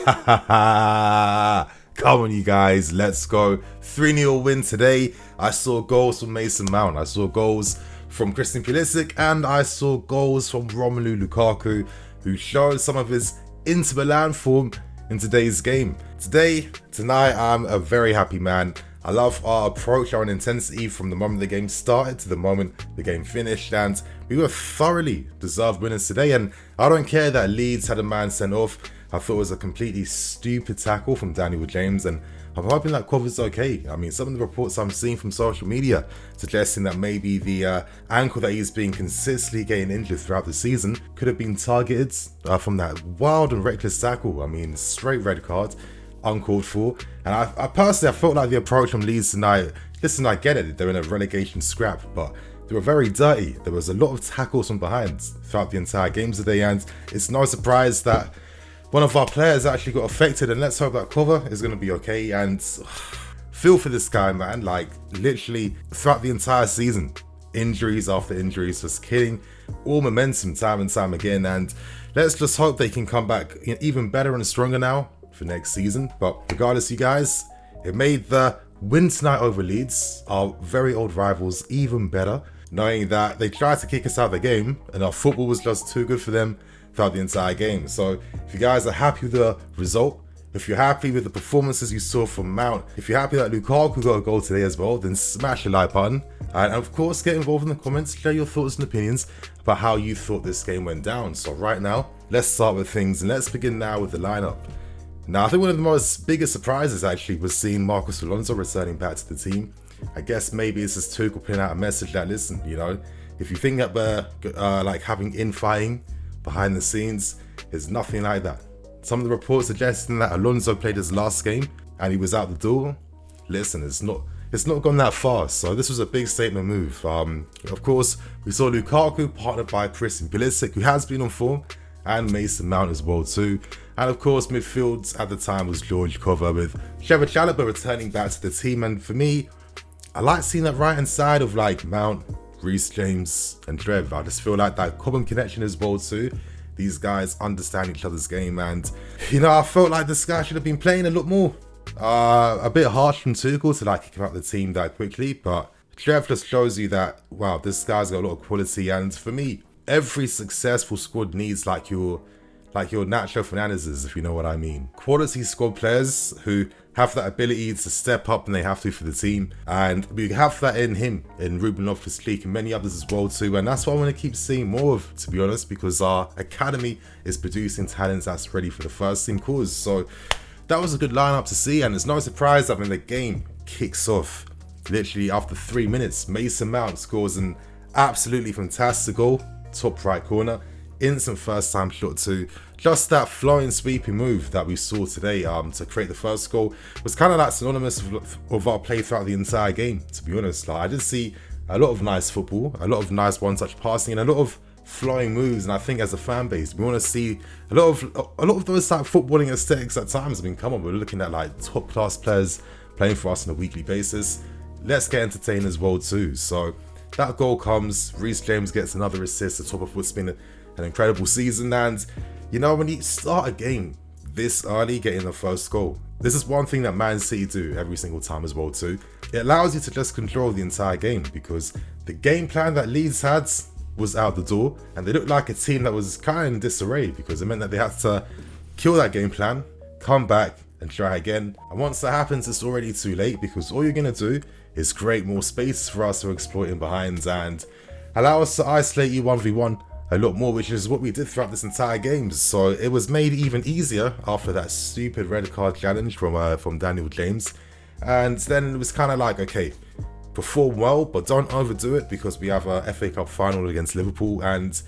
Come on, you guys, let's go. 3-0 win today. I saw goals from Mason Mount, I saw goals from Christian Pulisic, and I saw goals from Romelu Lukaku, who showed some of his Inter Milan form in today's game. Tonight, I'm a very happy man. I love our approach, our intensity from the moment the game started to the moment the game finished, and we were thoroughly deserved winners today. And I don't care that Leeds had a man sent off. I thought it was a completely stupid tackle from Daniel James, and I'm hoping that covers okay. I mean, some of the reports I'm seeing from social media suggesting that maybe the ankle that he's been consistently getting injured throughout the season could have been targeted from that wild and reckless tackle. I mean, straight red card, uncalled for. And I personally, I felt like the approach from Leeds tonight, listen, I get it, they're in a relegation scrap, but they were very dirty. There was a lot of tackles from behind throughout the entire game today, and it's no surprise that one of our players actually got affected, and let's hope that cover is going to be okay. And feel for this guy, man. Like, literally throughout the entire season, injuries after injuries, just killing all momentum time and time again. And let's just hope they can come back even better and stronger now for next season. But regardless, you guys, it made the win tonight over Leeds, our very old rivals, even better, knowing that they tried to kick us out of the game and our football was just too good for them throughout the entire game. So if you guys are happy with the result, if you're happy with the performances you saw from Mount, if you're happy that Lukaku got a goal today as well, then smash the like button, and of course get involved in the comments, share your thoughts and opinions about how you thought this game went down. So right now, let's start with things, and let's begin now with the lineup. Now, I think one of the most biggest surprises actually was seeing Marcos Alonso returning back to the team. I guess maybe it's just Tuchel putting out a message that, listen, you know, if you think that we're like having infighting behind the scenes, it's nothing like that. Some of the reports suggesting that Alonso played his last game and he was out the door. Listen, it's not gone that far. So this was a big statement move. Of course, we saw Lukaku partnered by Christian Pulisic, who has been on form, and Mason Mount as well too. And of course, midfield at the time was George Cover, with Chalobah returning back to the team. And for me, I like seeing that right hand side of like Mount, Reece James and Trev. I just feel like that common connection as well too. These guys understand each other's game, and you know, I felt like this guy should have been playing a lot more. A bit harsh from Tuchel to like kick him out the team that quickly, but Trev just shows you that, wow, this guy's got a lot of quality. And for me, every successful squad needs like your Nacho Fernandez's, if you know what I mean. Quality squad players who have that ability to step up when they have to for the team. And we have that in him, in Ruben Loftus-Cheek and many others as well too. And that's what I want to keep seeing more of, to be honest, because our academy is producing talents that's ready for the first team cause. So that was a good lineup to see, and it's no surprise that when the game kicks off, literally after 3 minutes, Mason Mount scores an absolutely fantastic goal, top right corner. Instant first time shot too. Just that flowing sweeping move that we saw today to create the first goal was kind of like synonymous of our play throughout the entire game, to be honest. Like, I did see a lot of nice football, a lot of nice one-touch passing, and a lot of flowing moves. And I think as a fan base, we want to see a lot of those type of footballing aesthetics at times. I mean, come on, we're looking at like top class players playing for us on a weekly basis. Let's get entertained as well too. So that goal comes, Reece James gets another assist to top of what's been an incredible season. And you know, when you start a game this early, getting the first goal, this is one thing that Man City do every single time as well too. It allows you to just control the entire game, because the game plan that Leeds had was out the door, and they looked like a team that was kind of in disarray, because it meant that they had to kill that game plan, come back and try again. And once that happens, it's already too late, because all you're going to do is create more space for us to exploit in behind and allow us to isolate you 1v1 a lot more, which is what we did throughout this entire game. So it was made even easier after that stupid red card challenge from Daniel James. And then it was kind of like, okay, perform well, but don't overdo it, because we have a FA Cup final against Liverpool, and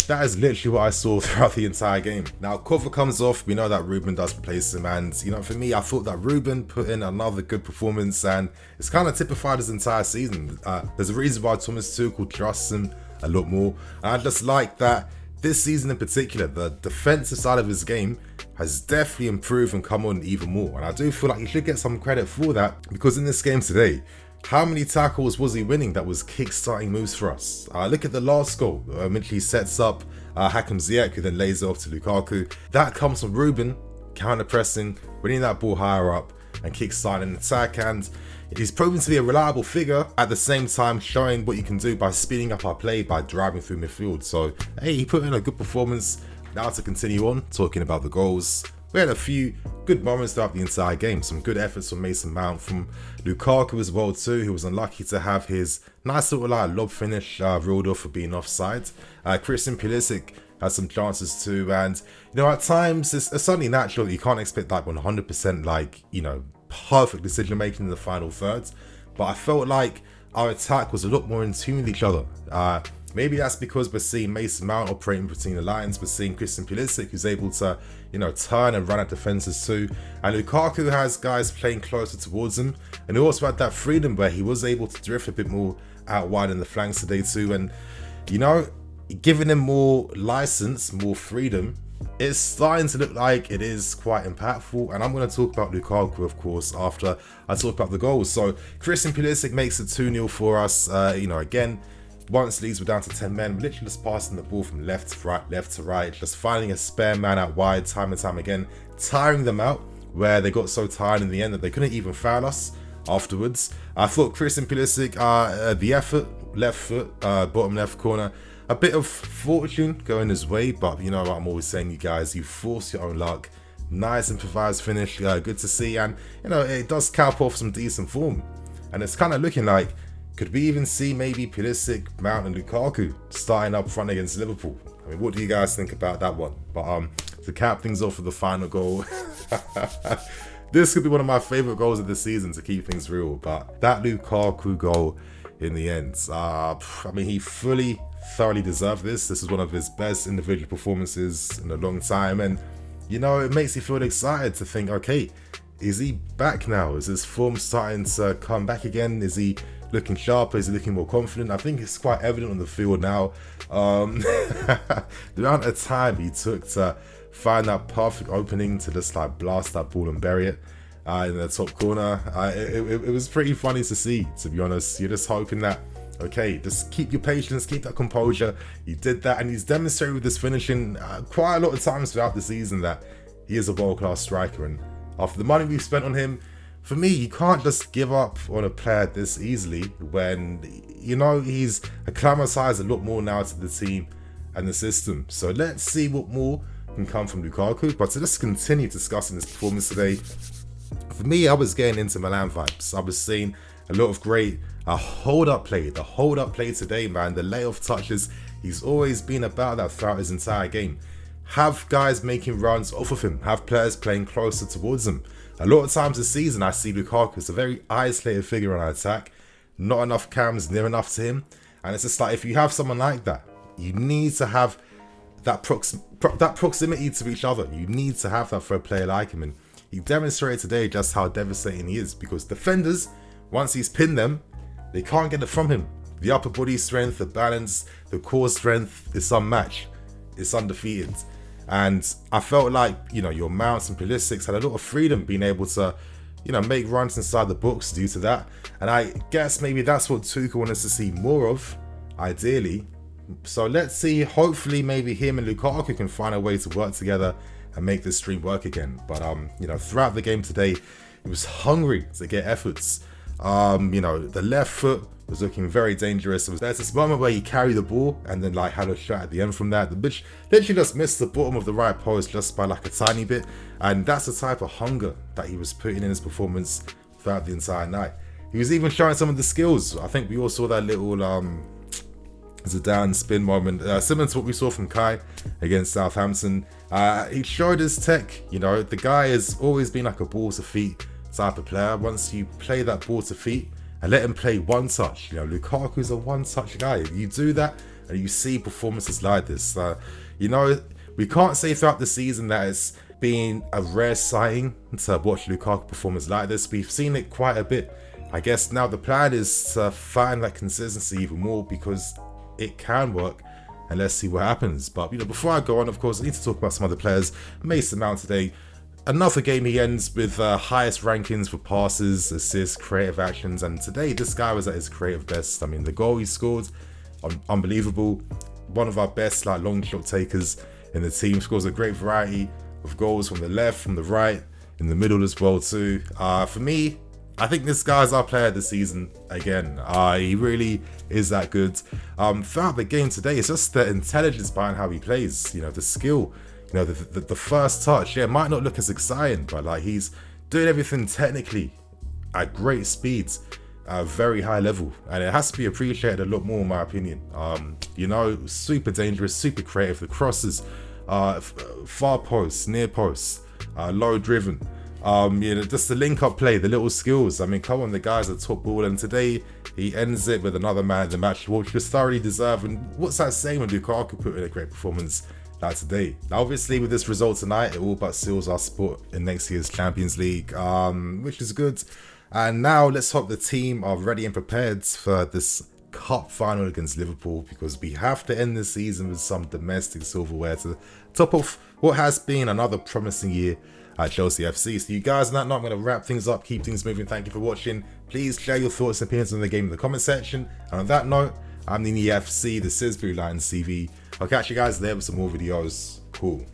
that is literally what I saw throughout the entire game. Now, cover comes off, we know that Ruben does replace him, and you know, for me, I thought that Ruben put in another good performance, and it's kind of typified his entire season. There's a reason why Thomas Tuchel trusts him a lot more, and I just like that this season in particular, the defensive side of his game has definitely improved and come on even more, and I do feel like he should get some credit for that, because in this game today, how many tackles was he winning that was kick-starting moves for us? Look at the last goal, which he sets up Hakim Ziyech, who then lays it off to Lukaku. That comes from Ruben counter-pressing, winning that ball higher up, and kick-starting an attack. And he's proven to be a reliable figure, at the same time showing what you can do by speeding up our play by driving through midfield. So, hey, he put in a good performance. Now to continue on, talking about the goals. We had a few good moments throughout the entire game. Some good efforts from Mason Mount, from Lukaku as well too, who was unlucky to have his nice little lob finish ruled off for being offside. Christian Pulisic had some chances too, and at times it's certainly natural that you can't expect like 100% perfect decision making in the final third. But I felt like our attack was a lot more in tune with each other. Maybe that's because we're seeing Mason Mount operating between the lines. We're seeing Christian Pulisic, who's able to, turn and run at defenses too. And Lukaku has guys playing closer towards him. And he also had that freedom where he was able to drift a bit more out wide in the flanks today too. And, giving him more license, more freedom, it's starting to look like it is quite impactful. And I'm going to talk about Lukaku, of course, after I talk about the goals. So Christian Pulisic makes it 2-0 for us. Again, once Leeds were down to 10 men, we're literally just passing the ball from left to right, just finding a spare man out wide time and time again, tiring them out, where they got so tired in the end that they couldn't even foul us afterwards. I thought Christian Pulisic, the effort, left foot, bottom left corner, a bit of fortune going his way, but you know what I'm always saying, you guys, you force your own luck. Nice improvised finish, good to see, and it does cap off some decent form. And it's kind of looking like, could we even see maybe Pulisic, Mount and Lukaku starting up front against Liverpool? I mean, what do you guys think about that one? But to cap things off with the final goal, this could be one of my favourite goals of the season, to keep things real. But that Lukaku goal in the end, he thoroughly deserved this. This is one of his best individual performances in a long time. And, it makes you feel excited to think, okay, is he back now? Is his form starting to come back again? Is he looking sharper? Is he looking more confident? I think it's quite evident on the field now. The amount of time he took to find that perfect opening to just blast that ball and bury it in the top corner. It was pretty funny to see, to be honest. You're just hoping that, okay, just keep your patience, keep that composure. He did that, and he's demonstrated with this finishing quite a lot of times throughout the season that he is a world-class striker. And after the money we've spent on him, for me, you can't just give up on a player this easily when, he's acclimatized a lot more now to the team and the system. So let's see what more can come from Lukaku. But to just continue discussing this performance today, for me, I was getting into Milan vibes. I was seeing a lot of great hold-up play. The hold-up play today, man, the layoff touches, he's always been about that throughout his entire game. Have guys making runs off of him. Have players playing closer towards him. A lot of times this season, I see Lukaku as a very isolated figure on our attack. Not enough cams near enough to him. And it's just like, if you have someone like that, you need to have that proximity to each other. You need to have that for a player like him. And he demonstrated today just how devastating he is, because defenders, once he's pinned them, they can't get it from him. The upper body strength, the balance, the core strength is unmatched. It's undefeated. And I felt like, your Mounts and Pulisic had a lot of freedom being able to, make runs inside the box due to that. And I guess maybe that's what Tuchel wanted us to see more of, ideally. So let's see, hopefully maybe him and Lukaku can find a way to work together and make this stream work again. But, throughout the game today, he was hungry to get efforts. The left foot was looking very dangerous. There's this moment where he carried the ball and then had a shot at the end from that. The bitch literally just missed the bottom of the right post just by a tiny bit. And that's the type of hunger that he was putting in his performance throughout the entire night. He was even showing some of the skills. I think we all saw that little Zidane spin moment, similar to what we saw from Kai against Southampton. He showed his tech. The guy has always been like a ball to feet type of player. Once you play that ball to feet and let him play one touch, Lukaku's a one touch guy. You do that and you see performances like this. We can't say throughout the season that it's been a rare sighting to watch Lukaku performance like this. We've seen it quite a bit. I guess now the plan is to find that consistency even more, because it can work, and let's see what happens. But before I go on, of course, I need to talk about some other players. Mason Mount today, another game he ends with highest rankings for passes, assists, creative actions, and today this guy was at his creative best. I mean, the goal he scored, unbelievable. One of our best long shot takers in the team, scores a great variety with goals from the left, from the right, in the middle as well too. For me, I think this guy's our player of the season again. He really is that good. Throughout the game today, it's just the intelligence behind how he plays. You know, the skill. You know, the first touch. Yeah, it might not look as exciting, but like he's doing everything technically at great speeds, very high level, and it has to be appreciated a lot more, in my opinion. You know, super dangerous, super creative. The crosses, far posts, near posts, low driven. You know, just the link-up play, the little skills. I mean, come on, the guy's a top ball, and today he ends it with another man of the match, which was thoroughly deserved. And what's that saying when Lukaku put in a great performance like today? Now, obviously, with this result tonight, it all but seals our spot in next year's Champions League, which is good. And now let's hope the team are ready and prepared for this cup final against Liverpool, because we have to end the season with some domestic silverware to top off what has been another promising year at Chelsea FC. So you guys, on that note, I'm going to wrap things up, keep things moving. Thank you for watching. Please share your thoughts and opinions on the game in the comment section. And on that note, I'm the FC, this is Blue Lions CV. I'll catch you guys there with some more videos. Cool.